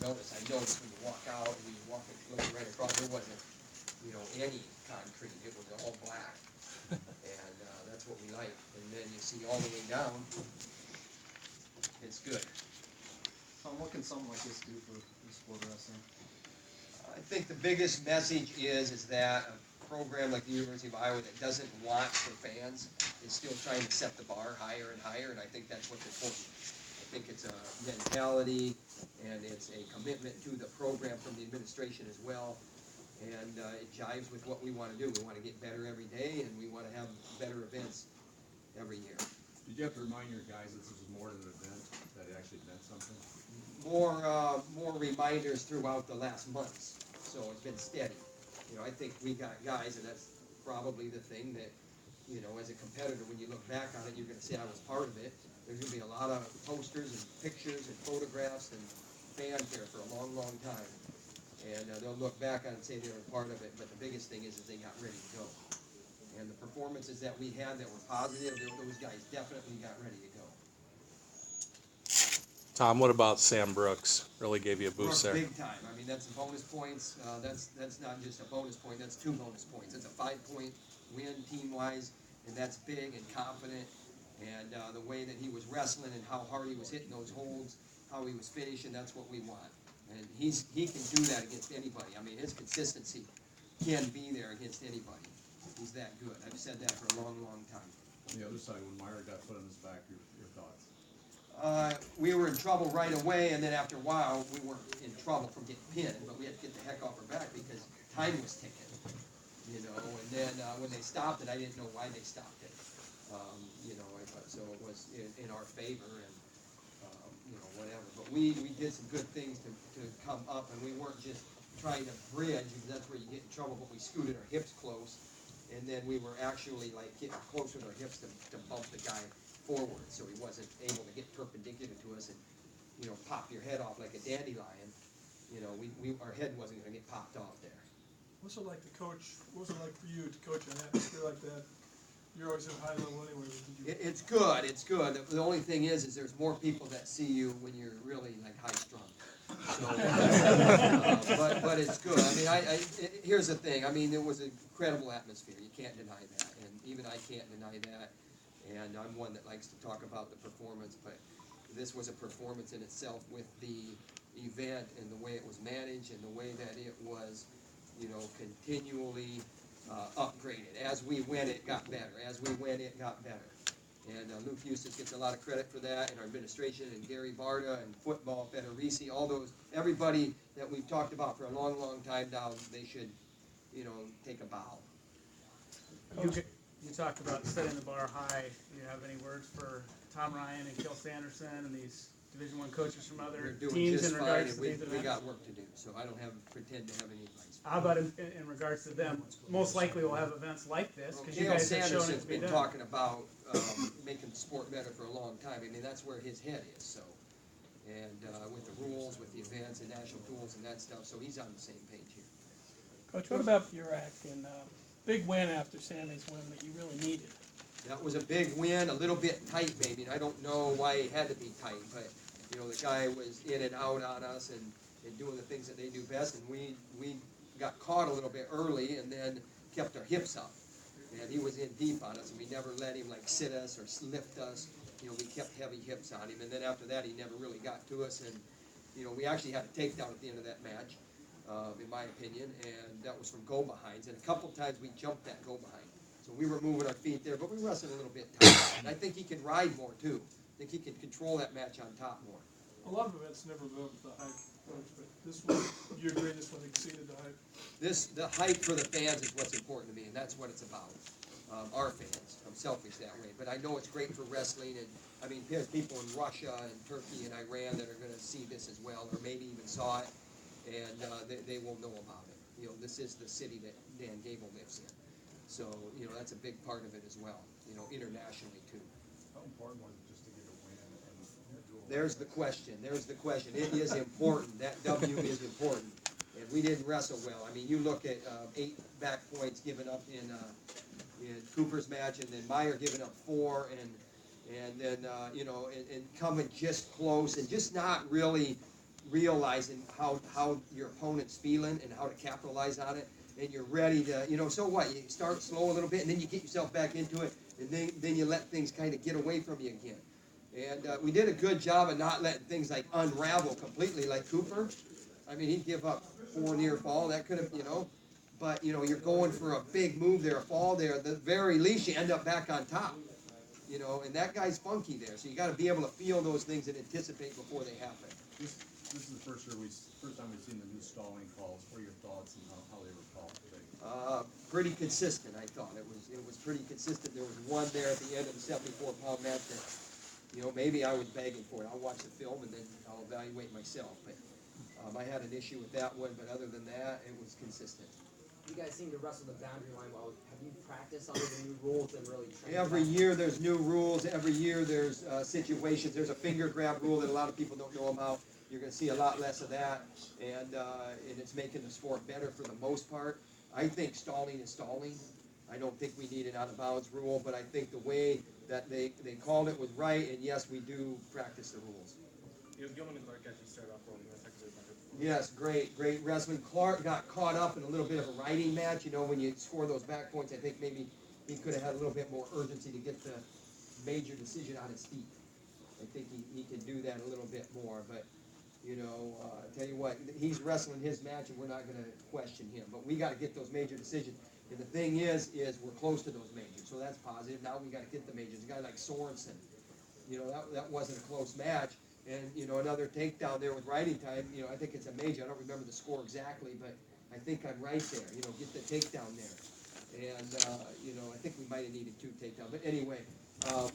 notice, I noticed when you walk out, when you walk looking right across, there wasn't, any concrete. It was all black. And that's what we like. And then you see all the way down, it's good. What can something like this do for sport wrestling? I think the biggest message is that a program like the University of Iowa that doesn't want for fans is still trying to set the bar higher and higher, and I think that's what's important. I think it's a mentality, and it's a commitment to the program from the administration as well, and it jives with what we want to do. We want to get better every day, and we want to have better events every year. Did you have to remind your guys that this was more than an event, that it actually meant something? More reminders throughout the last months, so it's been steady. I think we got guys, and that's probably the thing that, as a competitor, when you look back on it, you're going to say I was part of it. There's going to be a lot of posters and pictures and photographs and fanfare for a long, long time. And they'll look back on it and say they were part of it, but the biggest thing is they got ready to go. And the performances that we had that were positive, those guys definitely got ready to go. Tom, what about Sam Brooks? Really gave you a boost there. Big time. I mean, that's bonus points. That's not just a bonus point. That's 2 bonus points. It's a 5-point win team-wise, and that's big and confident. And the way that he was wrestling and how hard he was hitting those holds, how he was finishing, that's what we want. And he can do that against anybody. I mean, his consistency can be there against anybody. He's that good. I've said that for a long, long time. On the other side, when Meyer got put on his back, your thoughts? We were in trouble right away, and then after a while, we weren't in trouble from getting pinned, but we had to get the heck off our back because time was ticking, and then when they stopped it, I didn't know why they stopped it, so it was in our favor, and, whatever, but we did some good things to come up, and we weren't just trying to bridge, because that's where you get in trouble, but we scooted our hips close, and then we were actually like getting close with our hips to bump the guy forward, so he wasn't able to get perpendicular to us and, pop your head off like a dandelion. Our head wasn't going to get popped off there. What's it like to coach? What was it like for you to coach an atmosphere like that? You're always at a high level anyway. It's good. It's good. The only thing is there's more people that see you when you're really like high strung. So, but it's good. I mean, here's the thing. I mean, it was an incredible atmosphere. You can't deny that, and even I can't deny that. And I'm one that likes to talk about the performance, but this was a performance in itself with the event and the way it was managed and the way that it was, continually upgraded. As we went, it got better. As we went, it got better. And Luke Eustace gets a lot of credit for that, and our administration, and Gary Barta, and football, Federici, all those, everybody that we've talked about for a long, long time now, they should, take a bow. You talked about setting the bar high. Do you have any words for Tom Ryan and Kel Sanderson and these Division I coaches from other teams in regards to these events? We got work to do, so I don't pretend to have any advice. How about in regards to them? Most likely we'll have events like this because you guys have shown it Sanderson's to be been done. talking about making the sport better for a long time. I mean, that's where his head is. So, and with the rules, with the events and national tools and that stuff, so he's on the same page here. Coach, what about Burak and big win after Sammy's win that you really needed? That was a big win, a little bit tight maybe, and I don't know why it had to be tight, but the guy was in and out on us and doing the things that they do best, and we got caught a little bit early and then kept our hips up. And he was in deep on us, and we never let him sit us or lift us. We kept heavy hips on him, and then after that he never really got to us, and we actually had a takedown at the end of that match, in my opinion, and that was from go-behinds, and a couple times we jumped that go-behind. So we were moving our feet there, but we wrestled a little bit tight. And I think he can ride more, too. I think he can control that match on top more. A lot of events never live with the hype, Coach, but this one, you agree this one exceeded the hype? The hype for the fans is what's important to me, and that's what it's about. Our fans. I'm selfish that way. But I know it's great for wrestling, and I mean, there's people in Russia and Turkey and Iran that are going to see this as well, or maybe even saw it, and they will know about it. This is the city that Dan Gable lives in. So, that's a big part of it as well, internationally too. How important was it just to get a win? There's the question. It is important. That W is important. And we didn't wrestle well. I mean, you look at 8 back points given up in Cooper's match, and then Meyer giving up 4, and then, and coming just close, and just not really, realizing how your opponent's feeling and how to capitalize on it, and you're ready to, so what, you start slow a little bit, and then you get yourself back into it, and then you let things kind of get away from you again. And we did a good job of not letting things like unravel completely, like Cooper. I mean, he'd give up 4 near fall, that could have, but, you're going for a big move there, a fall there, at the very least you end up back on top. And that guy's funky there, so you got to be able to feel those things and anticipate before they happen. This is the first time we've seen the new stalling calls. What are your thoughts on how they were called today? Pretty consistent, I thought. It was pretty consistent. There was one there at the end of the 74-pound match that, maybe I was begging for it. I'll watch the film and then I'll evaluate myself. But I had an issue with that one, but other than that, it was consistent. You guys seem to wrestle the boundary line well. Have you practiced under the new rules and really trained? Every year there's new rules. Every year there's situations. There's a finger grab rule that a lot of people don't know about. You're going to see a lot less of that, and it's making the sport better for the most part. I think stalling is stalling. I don't think we need an out-of-bounds rule, but I think the way that they called it was right, and yes, we do practice the rules. Gilman and Clark actually started off well. Yes, great wrestling. Clark got caught up in a little bit of a riding match. When you score those back points, I think maybe he could have had a little bit more urgency to get the major decision on his feet. I think he can do that a little bit more, but tell you what, he's wrestling his match, and we're not going to question him. But we got to get those major decisions. And the thing is we're close to those majors, so that's positive. Now we got to get the majors. A guy like Sorensen, that wasn't a close match. And, another takedown there with riding time, I think it's a major. I don't remember the score exactly, but I think I'm right there. Get the takedown there. And, I think we might have needed 2 takedowns. But anyway,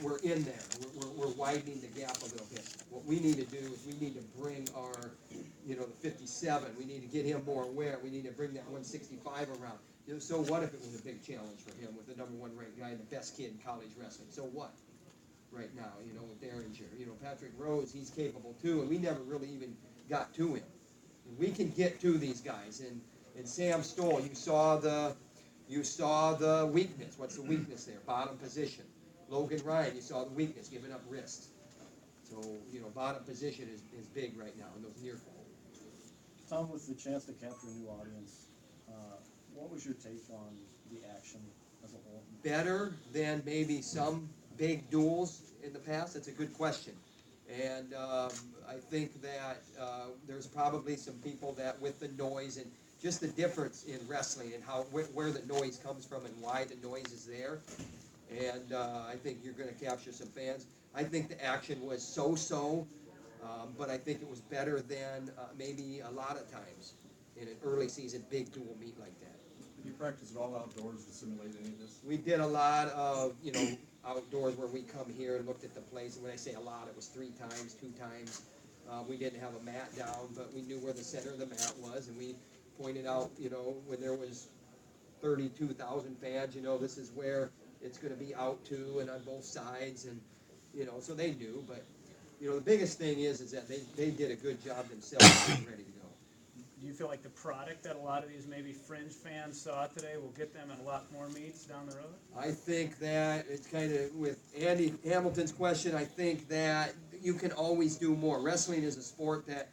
we're in there. We're widening the gap a little bit. What we need to do is we need to bring our, the 57. We need to get him more aware. We need to bring that 165 around. So what if it was a big challenge for him with the #1 ranked guy and the best kid in college wrestling? So what? Right now, with Derringer. Patrick Rose, he's capable too, and we never really even got to him. And we can get to these guys. And Sam Stoll, you saw the weakness. What's the weakness there? Bottom position. Logan Ryan, you saw the weakness, giving up wrists. So, bottom position is big right now in those near fall. Tom, with the chance to capture a new audience, what was your take on the action as a whole? Better than maybe some big duels in the past? That's a good question. And I think that there's probably some people that with the noise and just the difference in wrestling and where the noise comes from and why the noise is there. And I think you're going to capture some fans. I think the action was so-so, but I think it was better than maybe a lot of times in an early season big dual meet like that. Did you practice it all outdoors to simulate any of this? We did a lot of, outdoors where we come here and looked at the place. And when I say a lot, it was 3 times, 2 times. We didn't have a mat down, but we knew where the center of the mat was. And we pointed out, when there was 32,000 fans, this is where it's going to be out to and on both sides. And, so they knew. But, the biggest thing is that they did a good job themselves getting ready to go. Do you feel like the product that a lot of these maybe fringe fans saw today will get them in a lot more meets down the road? I think that it's kind of with Andy Hamilton's question, I think that you can always do more. Wrestling is a sport that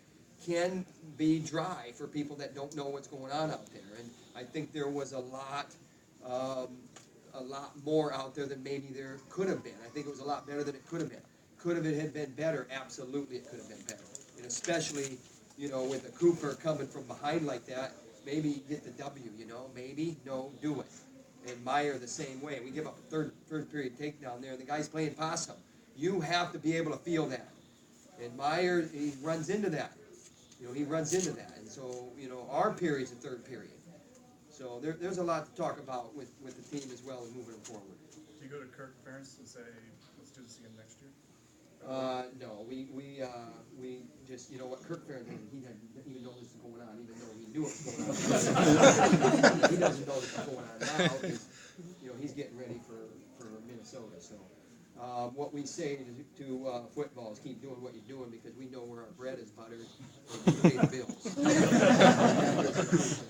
can be dry for people that don't know what's going on out there. And I think there was a lot more out there than maybe there could have been. I think it was a lot better than it could have been. Could have it been better? Absolutely it could have been better. And especially, with a Cooper coming from behind like that, maybe get the W, maybe, no, do it. And Meyer the same way. We give up a third period takedown there, and the guy's playing possum. You have to be able to feel that. And Meyer, he runs into that. He runs into that. And so, our period's a third period. So there's a lot to talk about with the team as well and moving them forward. Do you go to Kirk Ferentz and say, let's do this again next year? No, we just, what Kirk Ferentz did, he didn't even know this was going on, even though he knew it was going on. He doesn't know this is going on now, because, he's getting ready for Minnesota, so. What we say to football is keep doing what you're doing, because we know where our bread is buttered, and we pay the bills.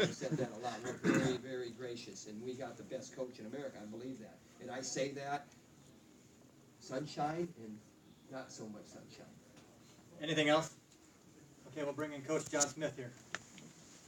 I've said that a lot. We're very, very gracious, and we got the best coach in America, I believe that. And I say that, sunshine and not so much sunshine. Anything else? Okay, we'll bring in Coach John Smith here.